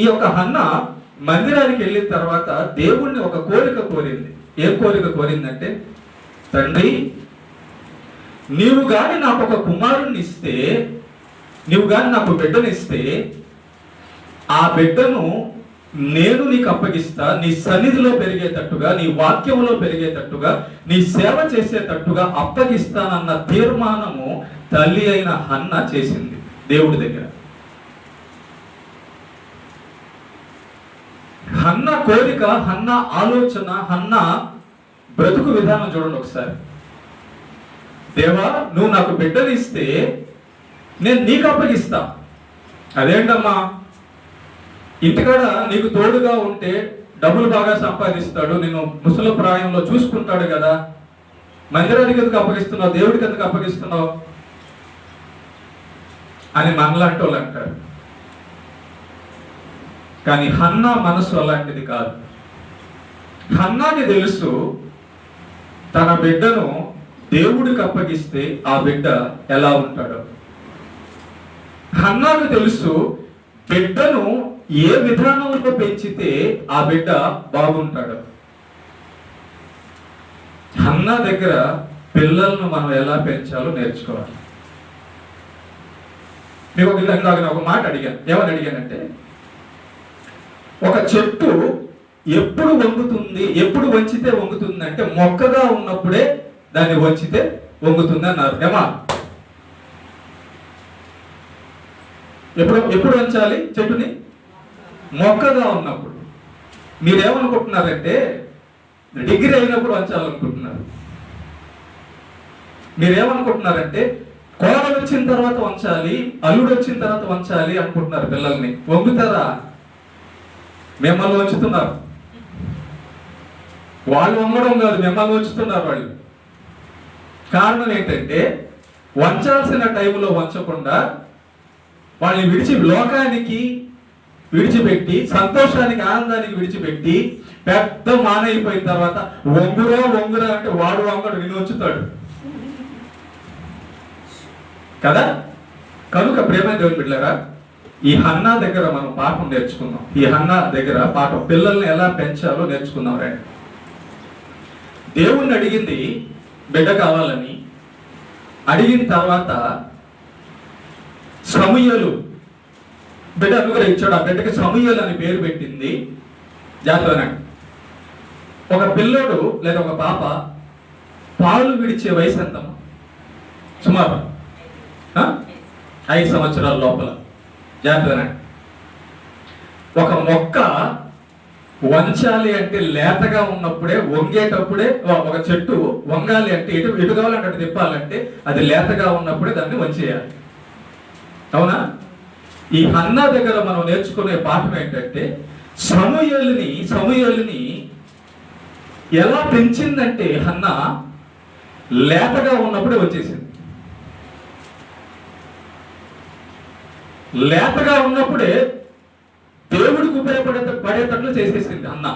ఈ యొక్క హన్న మందిరానికి వెళ్ళిన తర్వాత దేవుణ్ణి ఒక కోరిక కోరింది. ఏం కోరిక కోరిందంటే, తండ్రి నీవు గాని నాకు ఒక కుమారుణ్ణి ఇస్తే, నీవు గాని నాకు బిడ్డనిస్తే, ఆ బిడ్డను నేను నీకు అప్పగిస్తా, నీ సన్నిధిలో పెరిగేటట్టుగా, నీ వాక్యంలో పెరిగేటట్టుగా, నీ సేవ చేసేటట్టుగా అప్పగిస్తానన్న తీర్మానము తల్లి అయిన హన్న చేసింది దేవుడి దగ్గర. హన్న కోరిక, హన్న ఆలోచన, హన్న బ్రతుకు విధానం చూడండి ఒకసారి. దేవా నువ్వు నాకు బిడ్డనిస్తే నేను నీకు అప్పగిస్తా. అదేంటమ్మా, ఇంటికాడ నీకు తోడుగా ఉంటే డబ్బులు బాగా సంపాదిస్తాడు, నేను ముసలి ప్రాయంలో చూసుకుంటాడు కదా, మందిరానికి ఎందుకు అప్పగిస్తున్నావు, దేవుడికి ఎందుకు అప్పగిస్తున్నావు అని మనలాంటి వాళ్ళు అంటారు. కానీ హన్నా మనసు అలాంటిది కాదు. హన్నాకి తెలుసు తన బిడ్డను దేవుడికి అప్పగిస్తే ఆ బిడ్డ ఎలా ఉంటాడో. హన్నాకు తెలుసు బిడ్డను ఏ విధానంలో పెంచితే ఆ బిడ్డ బాగుంటాడు. హన్నా దగ్గర పిల్లలను మనం ఎలా పెంచాలో నేర్చుకోవాలి. మీకు ఒక మాట అడిగాను. ఏమని అడిగానంటే, ఒక చెట్టు ఎప్పుడు వంగుతుంది, ఎప్పుడు వంచితే వంగుతుంది అంటే మొక్కగా ఉన్నప్పుడే దాన్ని వంచితే వంగుతుంది అన్నారు. ఏమా, ఎప్పుడు వంచాలి చెట్టుని? మొక్కగా ఉన్నప్పుడు. మీరేమనుకుంటున్నారంటే డిగ్రీ అయినప్పుడు వంచాలనుకుంటున్నారు. మీరేమనుకుంటున్నారంటే కోడలు వచ్చిన తర్వాత వంచాలి, అల్లుడు వచ్చిన తర్వాత వంచాలి అనుకుంటున్నారు. పిల్లల్ని వంగుతారా? మిమ్మల్ని వంచుతున్నారు. వాళ్ళు వంగడం కాదు, మిమ్మల్ని వంచుతున్నారు వాళ్ళు. కారణం ఏంటంటే వంచాల్సిన టైంలో వంచకుండా వాళ్ళని లోకానికి విడిచిపెట్టి, సంతోషానికి ఆనందానికి విడిచిపెట్టి, పెద్ద మానైపోయిన తర్వాత వంగురా అంటే వాడు వంగడు, నిన్ను వంచుతాడు కదా. కనుక ప్రేమ దేవుని బిడ్డలారా, ఈ హన్నా దగ్గర మనం పాఠం నేర్చుకుందాం. ఈ హన్నా దగ్గర పాఠం, పిల్లల్ని ఎలా పెంచాలో నేర్చుకుందాం రండి. దేవుణ్ణి అడిగింది బిడ్డ కావాలని. అడిగిన తర్వాత సమూయేలు బిడ్డ అనుగ్రహించాడు. ఆ బిడ్డకి సమూయేలు అని పేరు పెట్టింది. జాగ్రత్త. ఒక పిల్లోడు లేదా ఒక పాప పాలు విడిచే వయసు ఎంతమ్మా? సుమారు 5 సంవత్సరాల లోపల. జాగ్రత్త. ఒక మొక్క వంచాలి అంటే లేతగా ఉన్నప్పుడే, వంగేటప్పుడే, ఒక చెట్టు వంగాలి అంటే ఎటు కావాలంటే అటు తిప్పాలంటే అది లేతగా ఉన్నప్పుడే దాన్ని వంచేయాలి. అవునా? ఈ హన్నా దగ్గర మనం నేర్చుకునే పాఠం ఏంటంటే, సమూయేలుని ఎలా పెంచిందంటే హన్నా లేతగా ఉన్నప్పుడే వచ్చేసింది. లేతగా ఉన్నప్పుడే దేవుడికి ఉపయోగపడేటట్లు చేసేసింది అన్న.